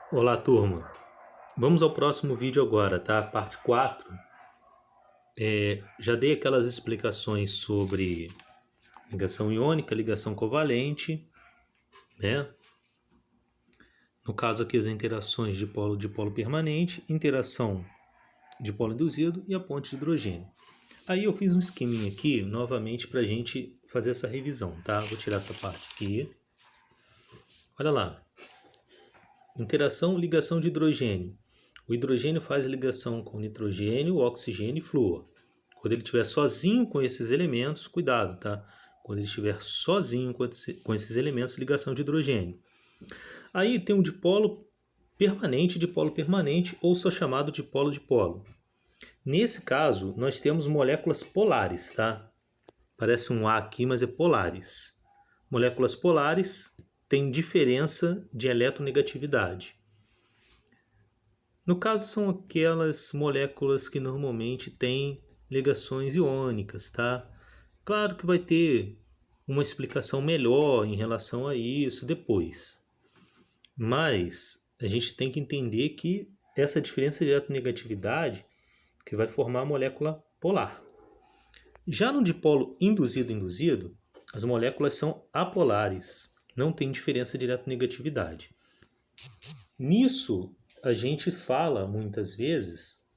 Olá, turma. Vamos ao próximo vídeo agora, tá? Parte 4. Já dei aquelas explicações sobre ligação iônica, ligação covalente, né? No caso aqui as interações de polo permanente, interação de polo induzido e a ponte de hidrogênio. Aí eu fiz um esqueminha aqui, novamente, para a gente fazer essa revisão, tá? Vou tirar essa parte aqui. Olha lá. Interação, ligação de hidrogênio. O hidrogênio faz ligação com nitrogênio, oxigênio e flúor. Quando ele estiver sozinho com esses elementos, cuidado, tá? Quando ele estiver sozinho com esses elementos, ligação de hidrogênio. Aí tem um dipolo permanente ou só chamado de polo. Nesse caso, nós temos moléculas polares, tá? Parece um A aqui, mas é polares. Moléculas polares têm diferença de eletronegatividade. No caso, são aquelas moléculas que normalmente têm ligações iônicas, tá? Claro que vai ter uma explicação melhor em relação a isso depois. Mas a gente tem que entender que essa diferença de eletronegatividade que vai formar a molécula polar. Já no dipolo induzido, as moléculas são apolares, não tem diferença de eletronegatividade. Nisso, a gente fala muitas vezes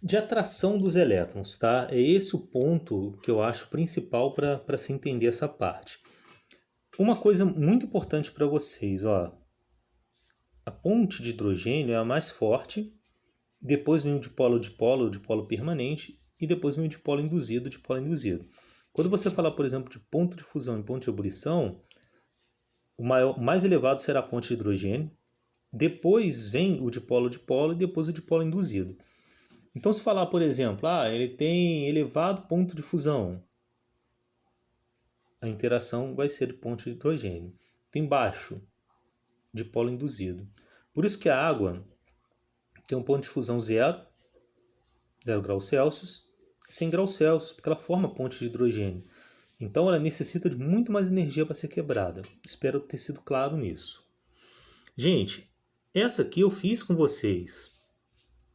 de atração dos elétrons, tá? É esse o ponto que eu acho principal para se entender essa parte. Uma coisa muito importante para vocês, ó, a ponte de hidrogênio é a mais forte, depois vem o dipolo permanente e depois vem o dipolo induzido. Quando você falar, por exemplo, de ponto de fusão e ponto de ebulição, o mais elevado será a ponte de hidrogênio, depois vem o dipolo e depois o dipolo induzido. Então, se falar, por exemplo, ele tem elevado ponto de fusão, a interação vai ser de ponte de hidrogênio. Tem baixo, dipolo induzido. Por isso que a água tem um ponto de fusão 0 graus Celsius, e 100 graus Celsius, porque ela forma ponte de hidrogênio. Então, ela necessita de muito mais energia para ser quebrada. Espero ter sido claro nisso. Gente, essa aqui eu fiz com vocês.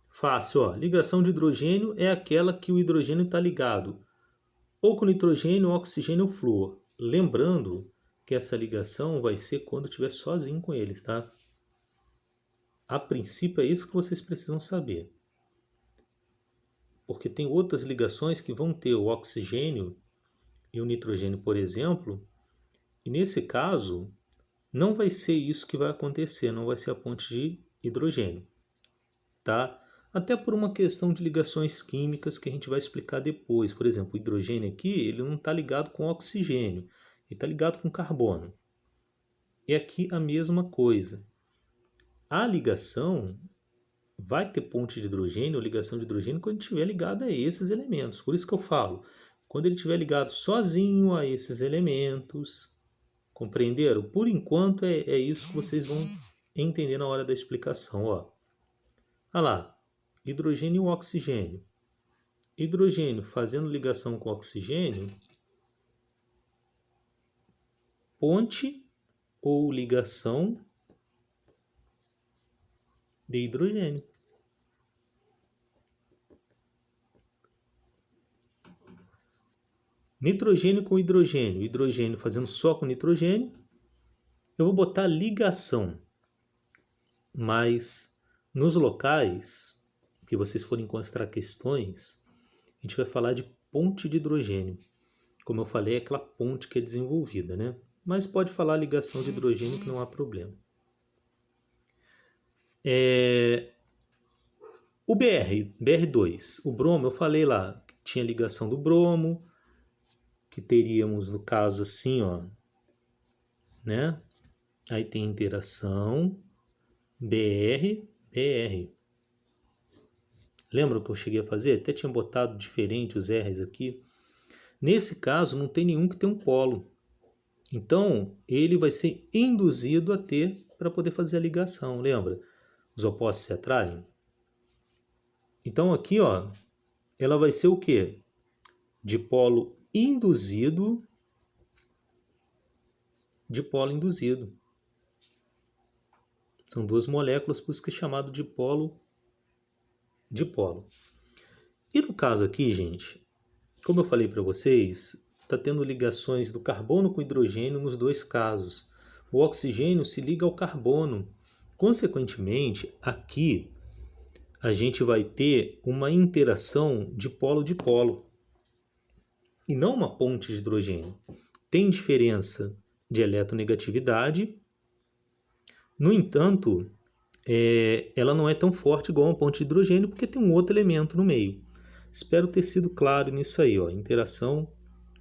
Fácil, ó. Ligação de hidrogênio é aquela que o hidrogênio está ligado ou com nitrogênio, oxigênio ou flúor. Lembrando que essa ligação vai ser quando estiver sozinho com ele, tá? A princípio é isso que vocês precisam saber. Porque tem outras ligações que vão ter o oxigênio e o nitrogênio, por exemplo, e nesse caso não vai ser isso que vai acontecer, não vai ser a ponte de hidrogênio, tá? Até por uma questão de ligações químicas que a gente vai explicar depois. Por exemplo, o hidrogênio aqui, ele não está ligado com oxigênio, ele está ligado com carbono. E aqui a mesma coisa. A ligação vai ter ponte de hidrogênio ou ligação de hidrogênio quando estiver ligado a esses elementos. Por isso que eu falo, quando ele estiver ligado sozinho a esses elementos, compreenderam? Por enquanto é isso que vocês vão entender na hora da explicação. Ó. Olha lá, hidrogênio e oxigênio. Hidrogênio fazendo ligação com oxigênio, ponte ou ligação de hidrogênio. Nitrogênio com hidrogênio, hidrogênio fazendo só com nitrogênio, eu vou botar ligação, mas nos locais que vocês forem encontrar questões, a gente vai falar de ponte de hidrogênio. Como eu falei, é aquela ponte que é desenvolvida, né? Mas pode falar ligação de hidrogênio que não há problema. O BR2, o bromo, eu falei lá que tinha ligação do bromo, que teríamos no caso assim, ó, né? Aí tem interação BR. Lembra o que eu cheguei a fazer? Até tinha botado diferente os R's aqui. Nesse caso, não tem nenhum que tem um polo. Então, ele vai ser induzido a ter para poder fazer a ligação. Lembra? Os opostos se atraem. Então, aqui, ó, ela vai ser o quê? Dipolo induzido. São duas moléculas, por isso que é chamado de polo. E no caso aqui, gente, como eu falei para vocês, está tendo ligações do carbono com hidrogênio nos dois casos. O oxigênio se liga ao carbono. Consequentemente, aqui a gente vai ter uma interação de polo e não uma ponte de hidrogênio. Tem diferença de eletronegatividade, no entanto, ela não é tão forte igual uma ponte de hidrogênio porque tem um outro elemento no meio. Espero ter sido claro nisso aí, ó, interação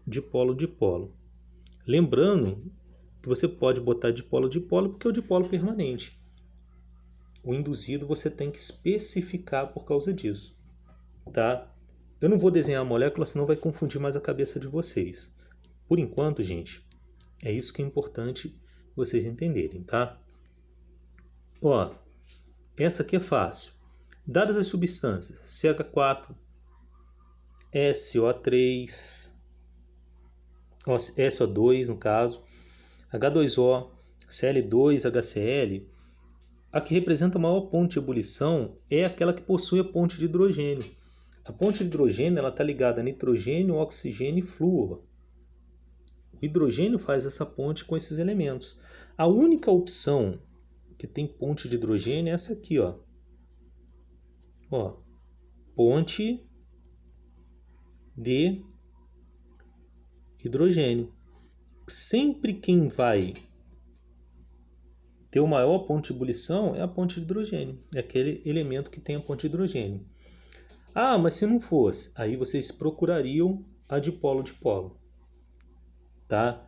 de polo. Lembrando que você pode botar de polo porque é o dipolo permanente. O induzido você tem que especificar por causa disso, tá? Eu não vou desenhar a molécula, senão vai confundir mais a cabeça de vocês. Por enquanto, gente, é isso que é importante vocês entenderem, tá? Ó, essa aqui é fácil. Dadas as substâncias CH4, SO3, SO2 no caso, H2O, Cl2, HCl, a que representa a maior ponte de ebulição é aquela que possui a ponte de hidrogênio. A ponte de hidrogênio está ligada a nitrogênio, oxigênio e flúor. O hidrogênio faz essa ponte com esses elementos. A única opção que tem ponte de hidrogênio é essa aqui, ó. Ponte de hidrogênio. Sempre quem vai ter o maior ponto de ebulição é a ponte de hidrogênio. É aquele elemento que tem a ponte de hidrogênio. Ah, mas se não fosse, aí vocês procurariam a dipolo. Tá?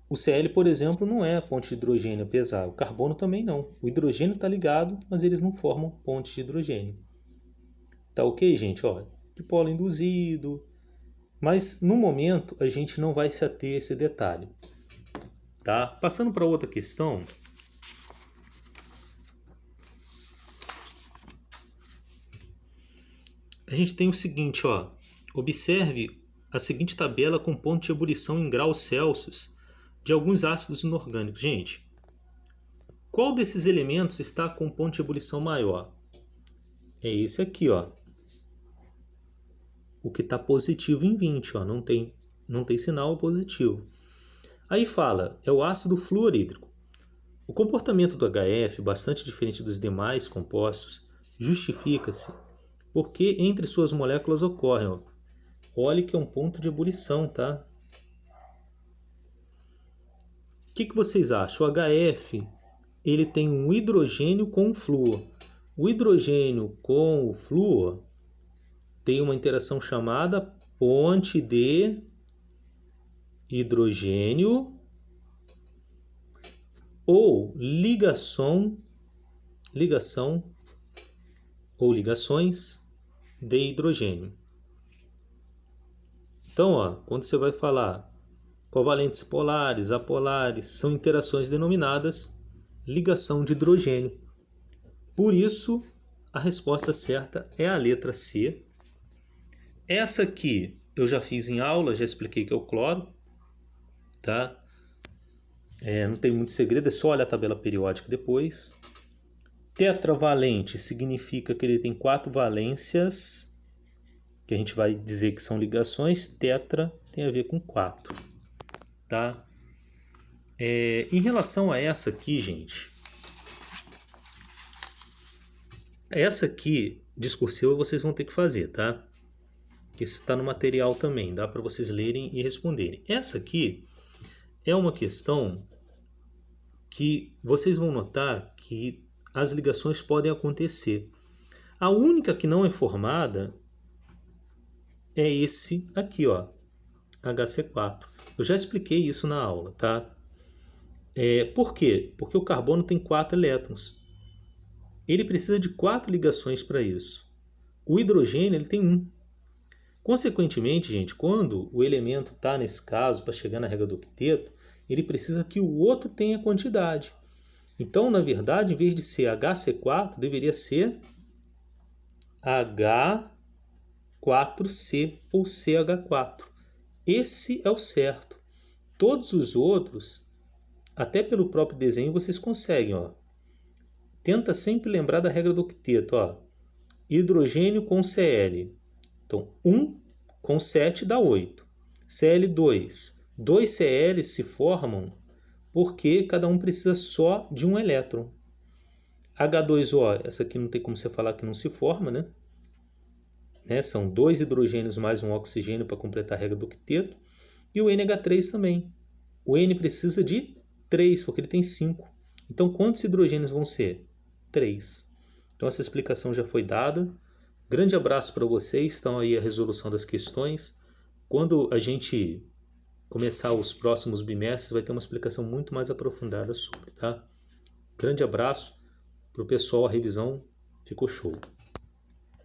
O Cl, por exemplo, não é a ponte de hidrogênio, apesar. O carbono também não. O hidrogênio está ligado, mas eles não formam ponte de hidrogênio. Tá ok, gente? Ó, dipolo induzido. Mas no momento a gente não vai se ater a esse detalhe. Tá? Passando para outra questão. A gente tem o seguinte, ó. Observe a seguinte tabela com ponto de ebulição em graus Celsius de alguns ácidos inorgânicos. Gente, qual desses elementos está com ponto de ebulição maior? É esse aqui, ó. O que está positivo em 20, ó. Não tem sinal positivo. Aí fala, é o ácido fluorídrico. O comportamento do HF, bastante diferente dos demais compostos, justifica-se porque entre suas moléculas ocorrem, ó. Olha que é um ponto de ebulição, tá? O que vocês acham? O HF ele tem um hidrogênio com um flúor. O hidrogênio com o flúor tem uma interação chamada ponte de hidrogênio ou ligação ou ligações de hidrogênio. Então, ó, quando você vai falar covalentes polares, apolares, são interações denominadas ligação de hidrogênio. Por isso, a resposta certa é a letra C. Essa aqui eu já fiz em aula, já expliquei que é o cloro, tá? Não tem muito segredo, é só olhar a tabela periódica depois. Tetravalente significa que ele tem 4 valências, que a gente vai dizer que são ligações. Tetra tem a ver com 4, tá? Em relação a essa aqui, gente, essa aqui, discursiva, vocês vão ter que fazer, tá? Isso está no material também, dá para vocês lerem e responderem. Essa aqui é uma questão que vocês vão notar que as ligações podem acontecer. A única que não é formada é esse aqui, ó, HC4. Eu já expliquei isso na aula, tá? Por quê? Porque o carbono tem 4 elétrons. Ele precisa de 4 ligações para isso. O hidrogênio ele tem 1. Consequentemente, gente, quando o elemento está nesse caso para chegar na regra do octeto, ele precisa que o outro tenha quantidade. Então, na verdade, em vez de ser HC4, deveria ser H4C ou CH4. Esse é o certo. Todos os outros, até pelo próprio desenho, vocês conseguem, ó. tenta sempre lembrar da regra do octeto. Ó. Hidrogênio com Cl. Então, 1 com 7 dá 8. Cl2. 2 Cl se formam porque cada um precisa só de um elétron. H2O, essa aqui não tem como você falar que não se forma, né? São 2 hidrogênios mais um oxigênio para completar a regra do octeto. E o NH3 também. O N precisa de 3, porque ele tem 5. Então, quantos hidrogênios vão ser? 3. Então, essa explicação já foi dada. Grande abraço para vocês. Estão aí a resolução das questões. Quando a gente começar os próximos bimestres, vai ter uma explicação muito mais aprofundada sobre, tá? Grande abraço para o pessoal. A revisão ficou show.